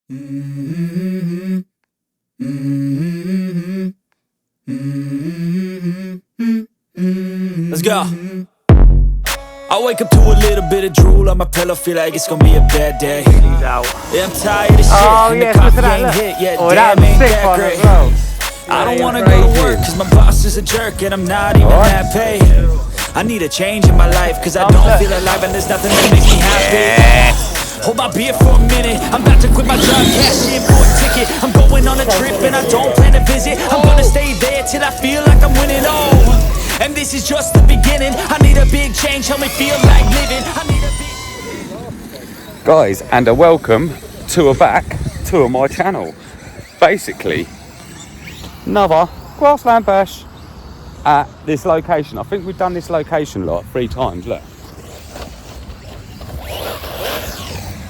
Let's go. I wake up to a little bit of drool on my pillow, feel like it's gonna be a bad day. Yeah, I'm tired of shit, and the coffee ain't hit yet. Damn, ain't that great. I don't wanna go to work, cause my boss is a jerk, and I'm not even that paid. I need a change in my life, cause I don't feel alive, and there's nothing that makes me happy. Hold my beer for a minute, I'm about to quit my job, cash in for a ticket. I'm going on a trip and I don't plan to visit. I'm gonna stay there till I feel like I'm winning. Oh, and this is just the beginning. I need a big change, help me feel like living. I need a big... Guys, and a welcome to my channel. Basically, another grassland bash at this location. I think we've done this location like 3 times, look.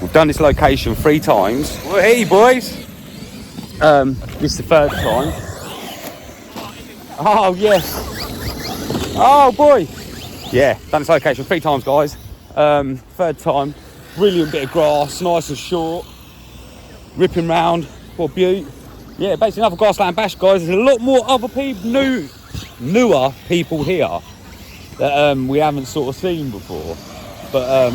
We've done this location 3 times. Well, hey boys! This is the 3rd time. Oh yes! Oh boy! Yeah, done this location 3 times, guys. 3rd time. Brilliant bit of grass, nice and short. Ripping round, what a beaut. Yeah, basically another grassland bash, guys. There's a lot more other people, newer people here that we haven't sort of seen before. But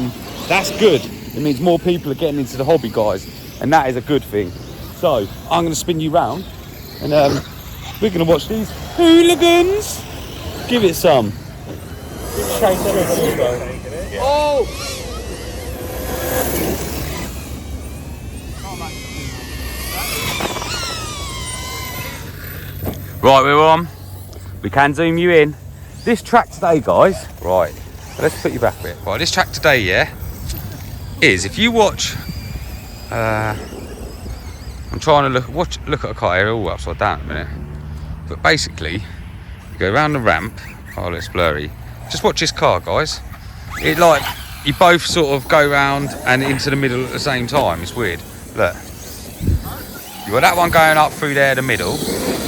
that's good. It means more people are getting into the hobby, guys, and that is a good thing. So I'm going to spin you round, and we're going to watch these hooligans give it some. Oh! Right, we're on. We can zoom you in. This track today, guys. Right, let's put you back a bit. Right, this track today, yeah, is if you watch. I'm trying to look at a car here all upside down in a minute. But basically, you go around the ramp. Oh, it's blurry. Just watch this car, guys. It like you both sort of go round and into the middle at the same time. It's weird. Look, you got that one going up through there, the middle.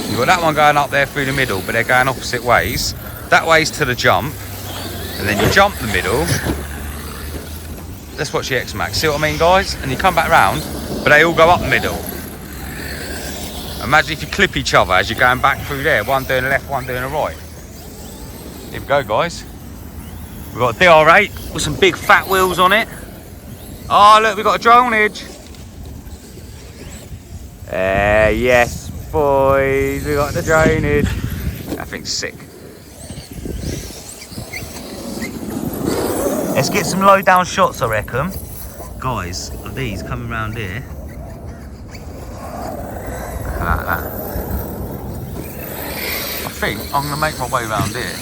You got that one going up there through the middle, but they're going opposite ways. That way's to the jump, and then you jump the middle. Let's watch the X-Max. See what I mean, guys? And you come back round, but they all go up the middle. Imagine if you clip each other as you're going back through there. One doing the left, one doing the right. Here we go, guys. We've got a DR8 with some big fat wheels on it. Oh, look, we've got a drone edge. Yes, boys. We got the drone edge. That thing's sick. Let's get some low down shots, I reckon. Guys, of these coming around here. Look at that. I think I'm going to make my way around here.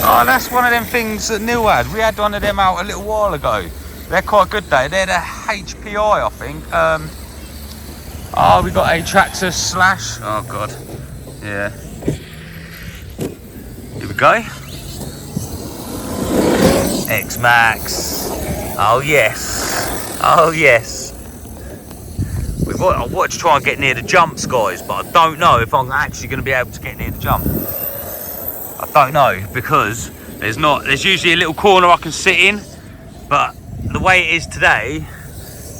Oh, that's one of them things that Neil had. We had one of them out a little while ago. They're quite good though. They're the HPI, I think. Oh, we got a tractor slash. Oh god. Yeah. Here we go. X-Max. Oh yes. Oh yes. I want to try and get near the jumps, guys, but I don't know if I'm actually going to be able to get near the jump. I don't know, because there's usually a little corner I can sit in, but the way it is today,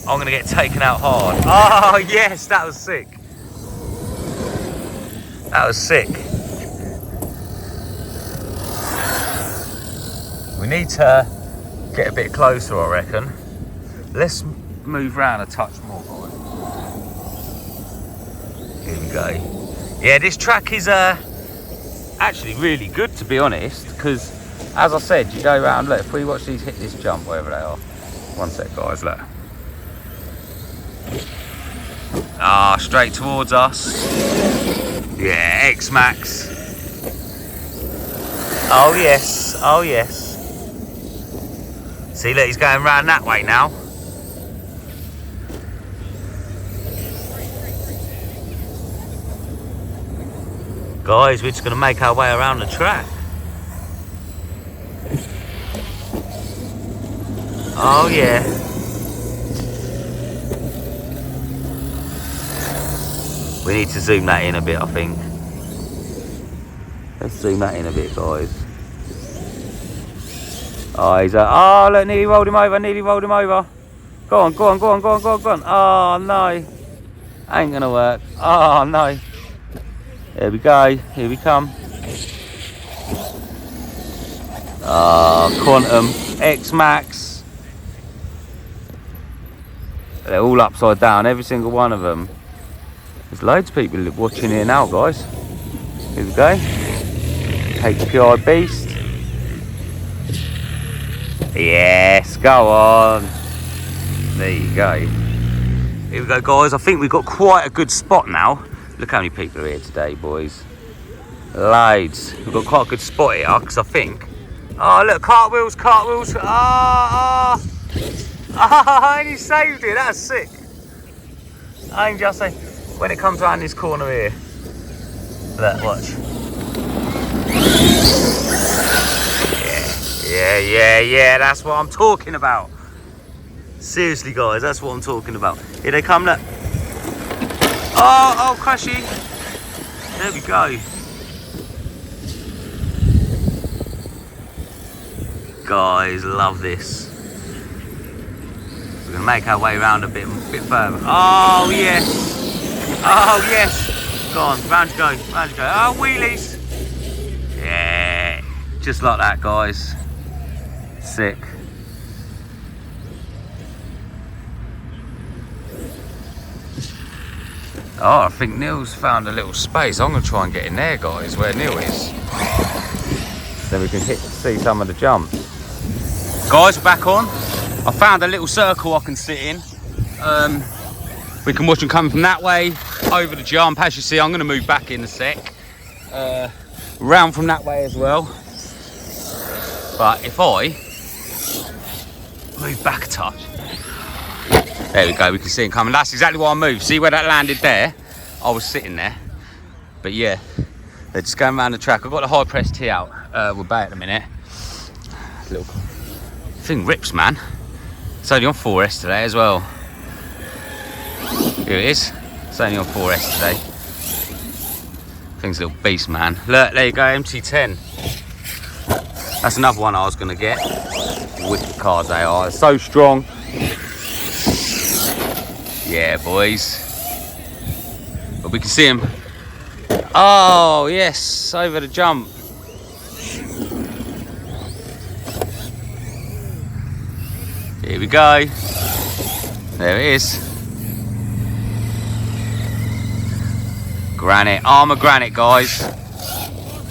I'm going to get taken out hard. Oh, yes, that was sick. That was sick. We need to get a bit closer, I reckon. Let's move around a touch more, guys. Here we go. Yeah, this track is actually really good, to be honest, because, as I said, you go around, look, if we watch these hit this jump, wherever they are. One sec, guys, look. Ah, straight towards us. Yeah, X-Max. Oh yes, oh yes. See, look, he's going round that way now. Guys, we're just going to make our way around the track. Oh yeah. We need to zoom that in a bit, I think. Let's zoom that in a bit, guys. Oh, he's oh, look, nearly rolled him over, Go on. Oh, no. Ain't gonna work. Oh, no. Here we go. Here we come. Oh, Quantum. X-Max. They're all upside down, every single one of them. There's loads of people watching here now, guys. Here we go. HPI Beast. Yes, go on. There you go. Here we go, guys. I think we've got quite a good spot now. Look how many people are here today, boys. Loads. We've got quite a good spot here, because I think... Oh, look, cartwheels. And he saved it. That's sick. I can just say, when it comes around this corner here. Look, watch. Yeah, that's what I'm talking about. Seriously, guys, that's what I'm talking about. Here they come, look. Oh, crashy. There we go. Guys, love this. We're gonna make our way around a bit further. Oh, yes. Go on, round you go. Oh, wheelies. Yeah, just like that, guys. Sick. Oh, I think Neil's found a little space. I'm going to try and get in there, guys, where Neil is. Then we can see some of the jump. Guys, we're back on. I found a little circle I can sit in. We can watch them coming from that way, over the jump. As you see, I'm going to move back in a sec. Round from that way as well. But if I move back a touch. There we go, we can see him coming. That's exactly why I moved. See where that landed there? I was sitting there. But yeah, they're just going around the track. I've got the high press tee out. We're back in a minute. Little thing rips, man. It's only on 4S today as well. Here it is. It's only on 4S today. Thing's a little beast, man. Look, there you go, MT10. That's another one I was going to get. Wicked cars they are. They're so strong. Yeah, boys. But we can see him. Oh, yes, over the jump. Here we go. There it is. Granite, armour granite, guys.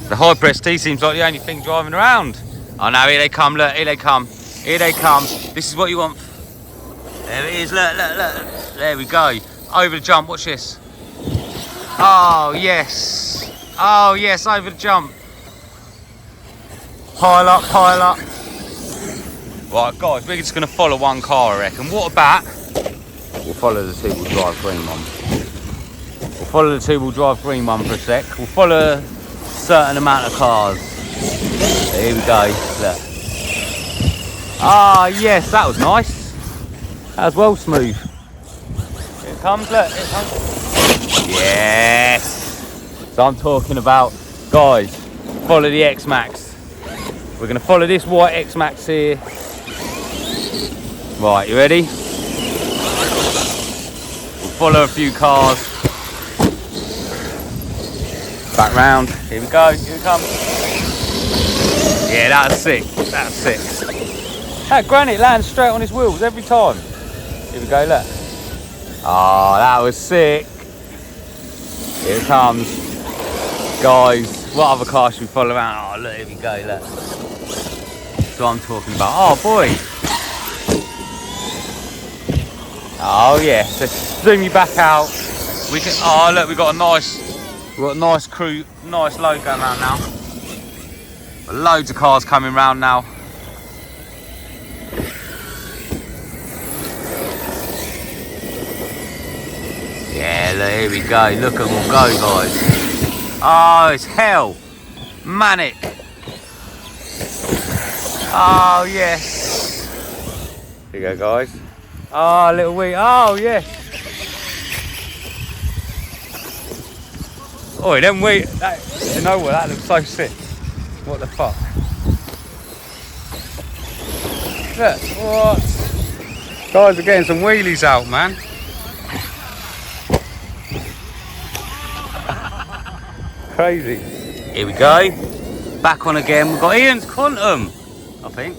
The high press T seems like the only thing driving around. Oh no, here they come, look, here they come. This is what you want. There it is, look. There we go. Over the jump, watch this. Oh, yes. Over the jump. Pile up. Right, guys, we're just going to follow one car, I reckon. What about... We'll follow the two-wheel drive green one. For a sec. We'll follow a certain amount of cars. Here we go, look. Ah, yes, that was nice. That was well smooth. Here it comes, look, here it comes. Yes. So I'm talking about, guys, follow the X-Max. We're going to follow this white X-Max here. Right, you ready? We'll follow a few cars. Back round. Here we go. Here it comes. Yeah, that's sick. That granite lands straight on his wheels every time. Here we go, look. Oh, that was sick. Here it comes. Guys, what other car should we follow around? Oh, look, here we go, look. That's what I'm talking about. Oh, boy. Oh, yes. Let's zoom you back out. We can. Oh, look, we've got a nice crew, nice load going around now. Loads of cars coming round now. Yeah, look, here we go. Look at them all go, guys. Oh, it's hell. Manic. Oh, yes. Here you go, guys. Oh, little wee. Oh, yes. Oh, then you know what? That looks so sick. What the fuck? Look, what? Guys are getting some wheelies out, man. Crazy. Here we go. Back on again. We've got Ian's Quantum, I think.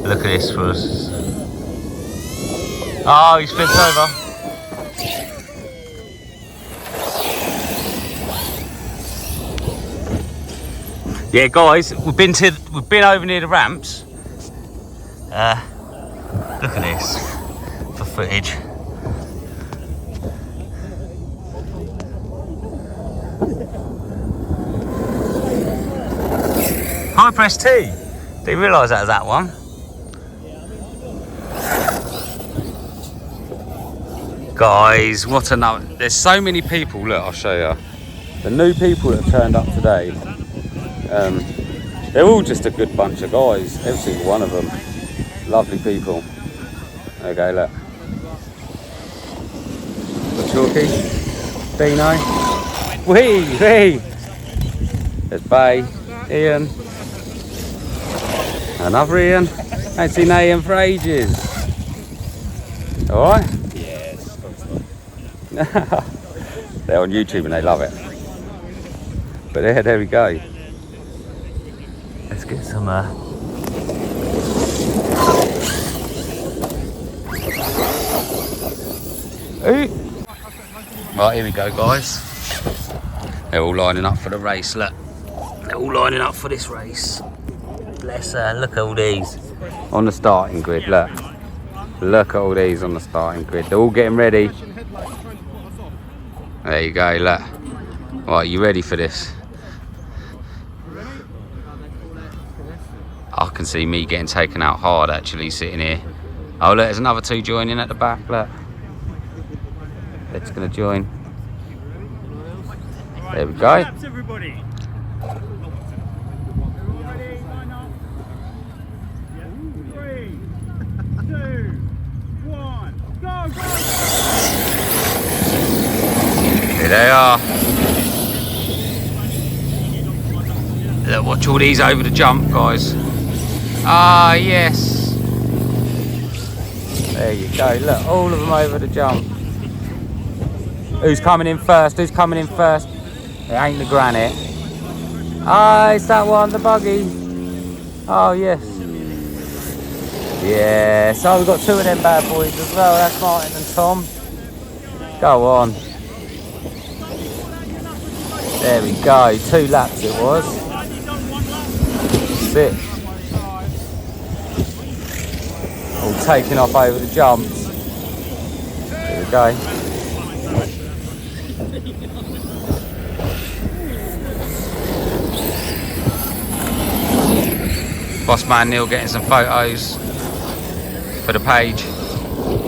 Look at this for us. Oh, he's flipped over. Yeah, guys, we've been over near the ramps. Look at this for footage. High press T. Didn't realise that was that one. Guys, what another. There's so many people. Look, I'll show you. The new people that turned up today. They're all just a good bunch of guys. Every single one of them. Lovely people. There you go, look. Chalky. Dino. Whee! There's Bay. Ian. Another Ian. Ain't seen Ian for ages. Alright? Yes. They're on YouTube and they love it. But there we go. Let's get some Right, here we go, guys. They're all lining up for the race, look. They're all lining up for this race. Bless her, look at all these on the starting grid, look. Look at all these on the starting grid. They're all getting ready. There you go, look. Right, you ready for this? I can see me getting taken out hard actually sitting here. Oh look, there's another two joining at the back, look. They're just gonna join. There we go. Here they are. Look, watch all these over the jump, guys. Ah, yes. There you go. Look, all of them over the jump. Who's coming in first? Who's coming in first? It ain't the granite. Ah, it's that one, the buggy. Oh, yes. Yeah, so we've got two of them bad boys as well. That's Martin and Tom. Go on. There we go. 2 laps it was. Sick. All taking off over the jumps. There we go. Boss man Neil getting some photos for the page.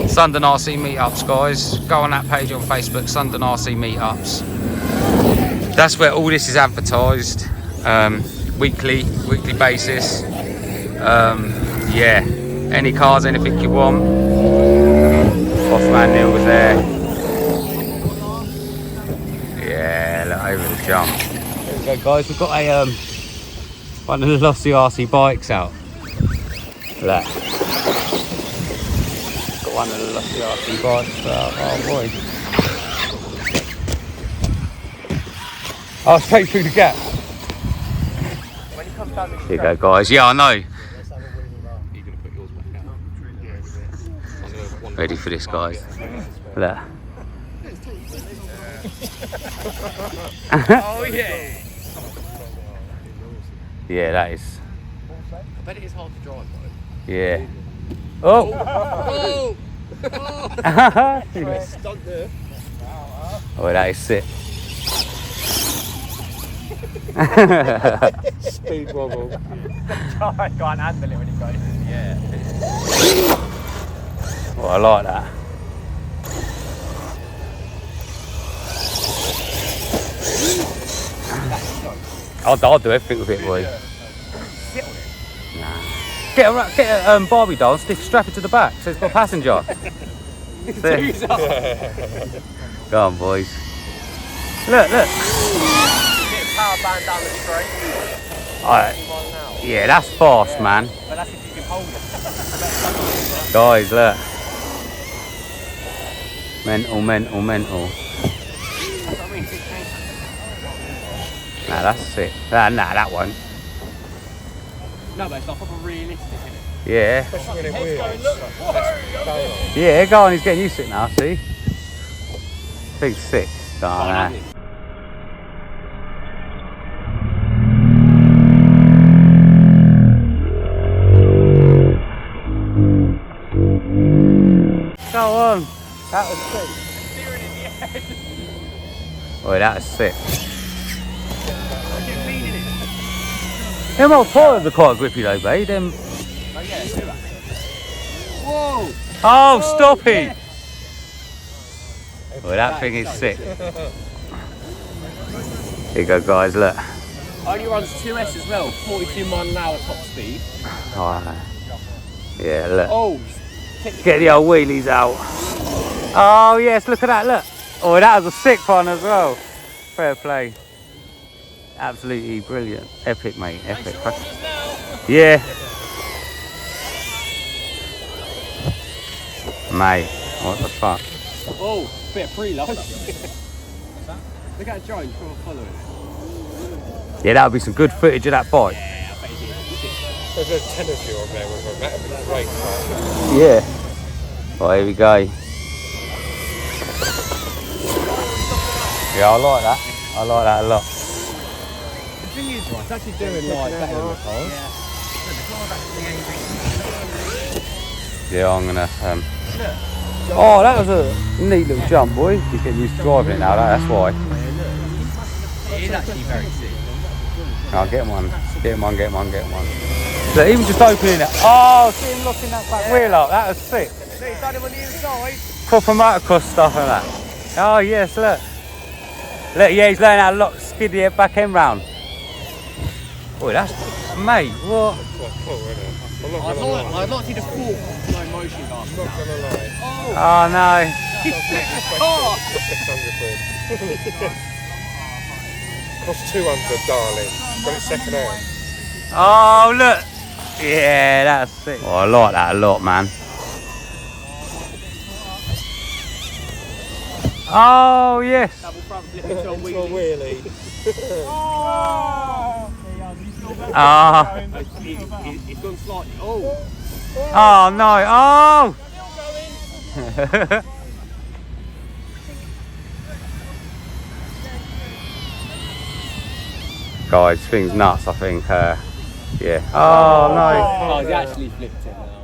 Sundon RC meetups, guys. Go on that page on Facebook, Sundon RC meetups. That's where all this is advertised. Weekly basis. Yeah, any cars, anything you want. Boss man Neil was there. Yeah, look over the jump. There we go, guys. We've got a one of the LOSI RC bikes out. Look. Got one of the LOSI RC bikes out. Oh boy. I'll straight through the gap. Here you go, guys. Yeah, I know. Ready for this, guys. Look. Oh yeah. Yeah, that is. I bet it is hard to drive though. Yeah. Oh! Oh! Oh, Stunt there. that is sick. Speed wobble. I can't handle it when he goes in the air. Well, I like that. I'll do everything with it, boy. Nah. Get a Barbie doll, strap it to the back so it's got a passenger. Go on, boys. Look. Get a power band down the straight. Alright. Yeah, that's fast, man. But that's if you can hold it. Guys, look. Mental. That's what I mean. Nah, that's sick. Nah, that one. No, but it's not proper realistic, isn't it? Yeah. Especially when it wheels. Yeah, go on, he's getting used to it now, see? Big sick. Go on, Go on. That was sick. Boy, that was sick. Them old tires are quite grippy though, babe. Them... Whoa! Oh, stop it! Boy, that thing is sick. Here you go, guys, look. Only runs 2S as well, 42 mile an hour top speed. Oh, yeah, look. Oh! Get the old wheelies out. Oh, yes, look at that, look. Oh, that was a sick one as well. Fair play. Absolutely brilliant. Epic, mate. Epic. Yeah. Mate, what the fuck? Oh, bit of pre-love. Look at that drone, trying to follow it. Yeah, that would be some good footage of that bike. Yeah, I bet it is. There's a 10 of you on there with them. That would be great. Yeah. Well, here we go. Yeah, I like that. I like that a lot. The thing is, right, it's actually doing like better than the cars. Yeah, I'm gonna. Oh, that was a neat little jump, boy. He's getting used to driving it now. That's why. It is actually very sick. I'll get one. Get one. Look, even just opening it. Oh, see him locking that back wheel up. That was sick. See, he's done him on the inside. Proper motocross stuff and that. Oh yes, look. Look, yeah, he's learning how to skid the back end round. Boy, that's mate. What? Quite cool, isn't it? I'm not I'd gonna lie. like to see the full slow motion car. I'm not gonna lie. Oh no. Oh! 600 quid. Cost 200, darling. Got it second hand. Oh look. Yeah, that's sick. Oh, I like that a lot, man. Oh yes. Double front flip into a Into a wheelie. wheelie. Ah. It's gone slightly. Oh! Oh no. Oh. Guys, thing's nuts. I think. Yeah. Oh no. Oh, he actually flipped it now.